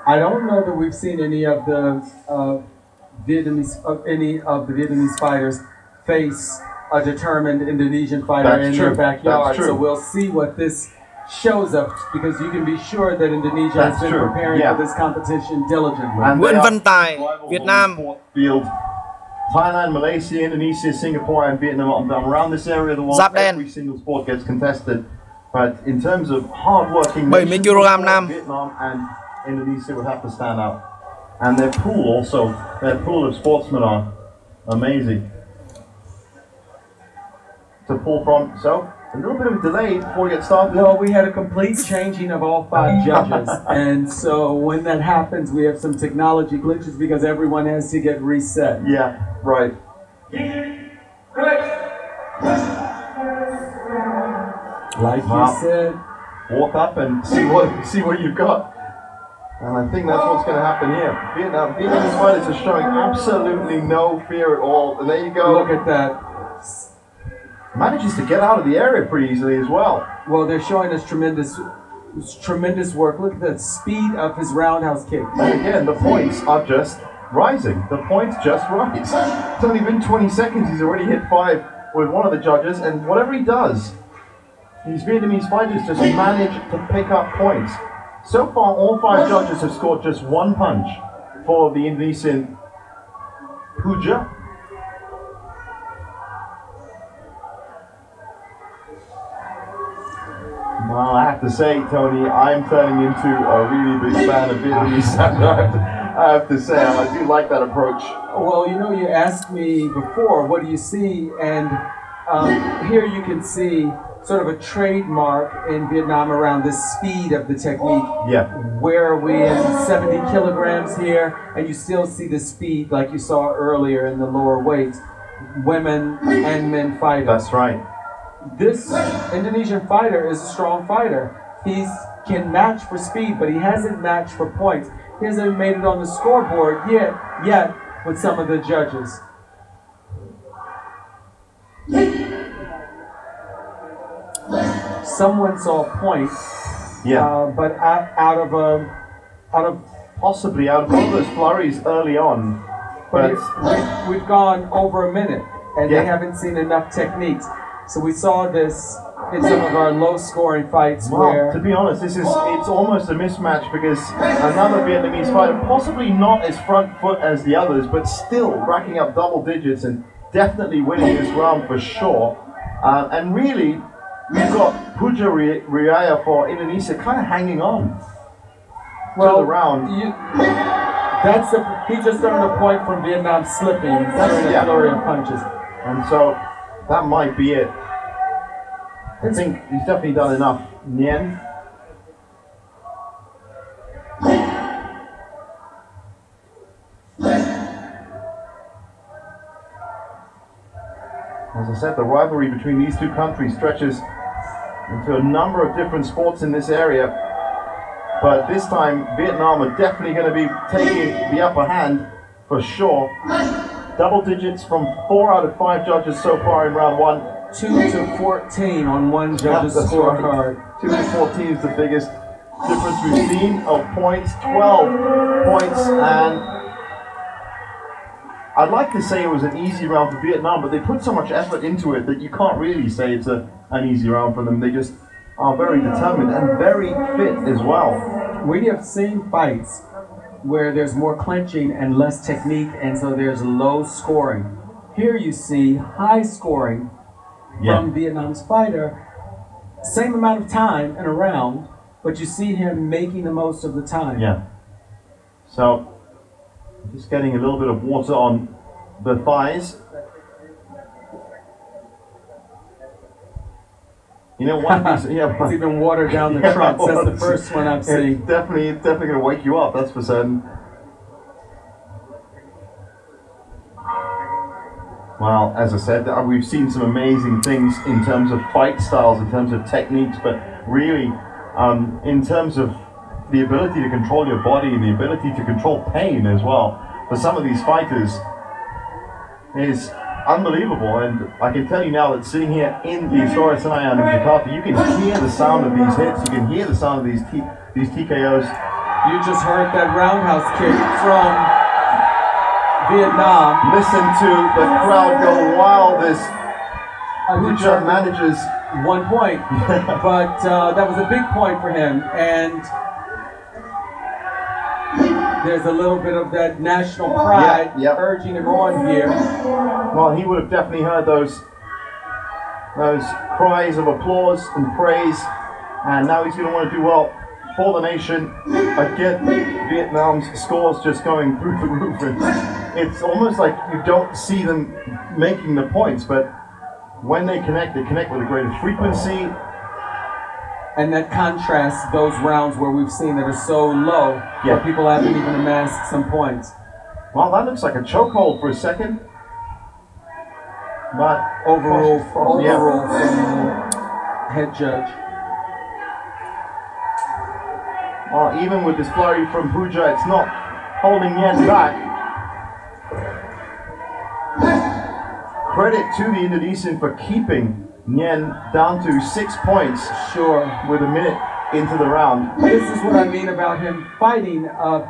I don't know that we've seen any of the Vietnamese fighters face a determined Indonesian fighter That's in true. their backyard. That's true. So we'll see what this shows us, because you can be sure that Indonesia That's has been true. preparing Yeah. for this competition diligently. And Nguyễn they Văn are Tài, rivals Việt on Nam. the fourth field. Thailand, Malaysia, Indonesia, Singapore, and Vietnam. Around this area of the world, Giáp đen. every single sport gets contested. But in terms of hard-working 70 nations, kg nam. Vietnam and Indonesia would have to stand out. And their pool also, their pool of sportsmen are amazing to pull from. So, a little bit of a delay before we get started. Well, we had a complete changing of all 5 judges, and so when that happens, we have some technology glitches because everyone has to get reset. Yeah, right. Like Wow. you said, Walk up and see what you've got. And I think that's what's going to happen here. Vietnamese fighters are showing absolutely no fear at all. And there you go. look at that. Manages to get out of the area pretty easily as well. Well, they're showing us tremendous work. Look at the speed of his roundhouse kick. And again, the points are just rising. The points just rise. It's only been 20 seconds. He's already hit 5 with one of the judges. And whatever he does, these Vietnamese fighters just manage to pick up points. So far, all 5 judges have scored just 1 punch for the Indonesian Puja. Well, I have to say, Tony, I'm turning into a really big fan of Vietnamese. I have to say, I do like that approach. Well, you know, you asked me before, what do you see? And here you can see sort of a trademark in Vietnam around the speed of the technique. Yeah. Where are we in 70 kilograms here? And you still see the speed like you saw earlier in the lower weights. Women and men fighters. That's right. This Indonesian fighter is a strong fighter. He can match for speed, but he hasn't matched for points. He hasn't made it on the scoreboard yet with some of the judges. Someone saw a point, Yeah. but out of Possibly out of all those flurries early on. but But we've gone over a minute, and Yeah. they haven't seen enough techniques. So we saw this in some of our low-scoring fights well, where to be honest, it's almost a mismatch because another Vietnamese fighter, possibly not as front foot as the others, but still racking up double digits and definitely winning this round for sure. And really, we've got Puja Riaya for Indonesia kind of hanging on to the round. He just earned a point from Vietnam slipping during a flurry of punches. And so that might be it. I think he's definitely done enough. Nguyen. As I said, the rivalry between these two countries stretches into a number of different sports in this area. But this time, Vietnam are definitely going to be taking the upper hand for sure. Double digits from 4 out of 5 judges so far in round 1. 2 to 14 on one judge's scorecard. 2 to 14 is the biggest difference we've seen of points. 12 points, and I'd like to say it was an easy round for Vietnam, but they put so much effort into it that you can't really say it's an easy round for them. They just are very determined and very fit as well. We have seen fights where there's more clinching and less technique, and so there's low scoring. Here you see high scoring from Vietnam's fighter, same amount of time in a round, but you see him making the most of the time. Yeah. So, just getting a little bit of water on the thighs. You know, one of these, It's even water down the trunks. That's the first one I've seen. It's definitely going to wake you up, that's for certain. Well, as I said, we've seen some amazing things in terms of fight styles, in terms of techniques, but really, in terms of the ability to control your body and the ability to control pain as well, for some of these fighters, is unbelievable. And I can tell you now that sitting here in the Istora Senayan in Jakarta, you can hear the sound of these hits, you can hear the sound of these TKOs. You just heard that roundhouse kick from Vietnam. Listen to the crowd go wild as Wushu manages 1 point, but that was a big point for him, and there's a little bit of that national pride urging him on here. Well, he would have definitely heard those cries of applause and praise, and now he's going to want to do well for the nation. Again, Vietnam's scores just going through the roof. It's almost like you don't see them making the points, but when they connect with a greater frequency. And that contrasts those rounds where we've seen that are so low, where people haven't even amassed some points. Well, that looks like a chokehold for a second. But overrule from the head judge. Well, even with this flurry from Wushu, it's not holding Nguyen back. Credit to the Indonesian for keeping Nguyen down to 6 points. Sure. With a minute into the round. This is what I mean about him fighting a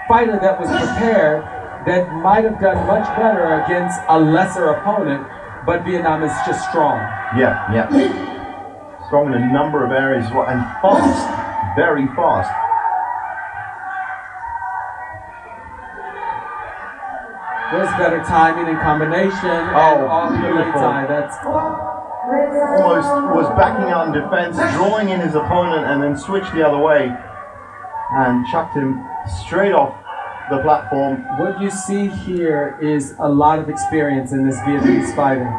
fighter that was prepared, that might have done much better against a lesser opponent, but Vietnam is just strong. Yeah. Strong in a number of areas and fast, very fast. There's better timing and combination. Oh, beautiful. That's almost was backing out in defense, drawing in his opponent, and then switched the other way and chucked him straight off the platform. What you see here is a lot of experience in this Vietnamese fighter.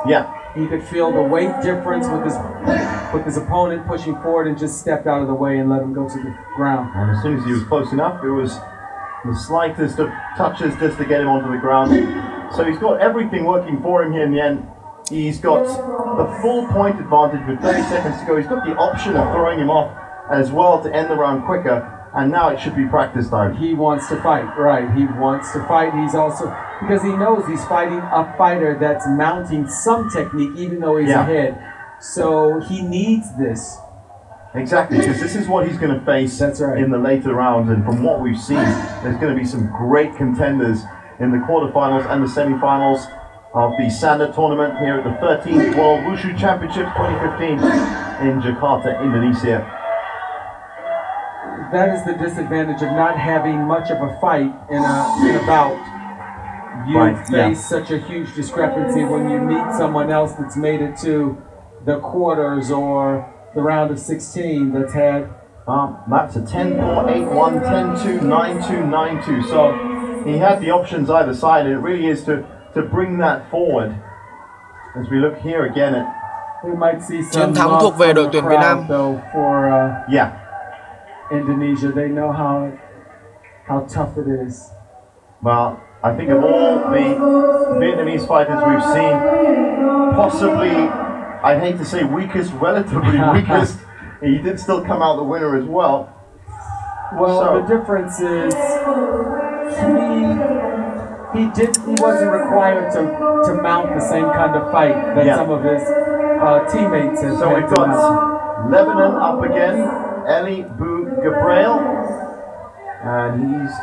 Yeah. He could feel the weight difference with his opponent pushing forward and just stepped out of the way and let him go to the ground. And as soon as he was close enough, it was the slightest of touches just to get him onto the ground. So he's got everything working for him here in the end. He's got the full point advantage with 30 seconds to go. He's got the option of throwing him off as well to end the round quicker. And now it should be practice time. He wants to fight, right. He wants to fight. He's also, because he knows he's fighting a fighter that's mounting some technique even though he's ahead. So he needs this. Exactly, because this is what he's going to face in the later rounds. And from what we've seen, there's going to be some great contenders in the quarterfinals and the semifinals of the Sanda tournament here at the 13th World Wushu Championships 2015 in Jakarta, Indonesia. That is the disadvantage of not having much of a fight in a bout. You face such a huge discrepancy when you meet someone else that's made it to the quarters or the round of 16 that's had. That's a 10-4, 8-1, 10-2, 9-2, 9-2. So he had the options either side, and it really is to bring that forward. As we look here again at... We might see some chiến thắng thuộc về đội tuyển Việt Nam. Though, for Indonesia, they know how tough it is. Well, I think of all the Vietnamese fighters we've seen, possibly, I'd hate to say weakest, relatively weakest, he did still come out the winner as well. Well, the difference is he wasn't required to mount the same kind of fight that some of his teammates had. So we've got Lebanon up again, Eli Bou Gabriel, and he's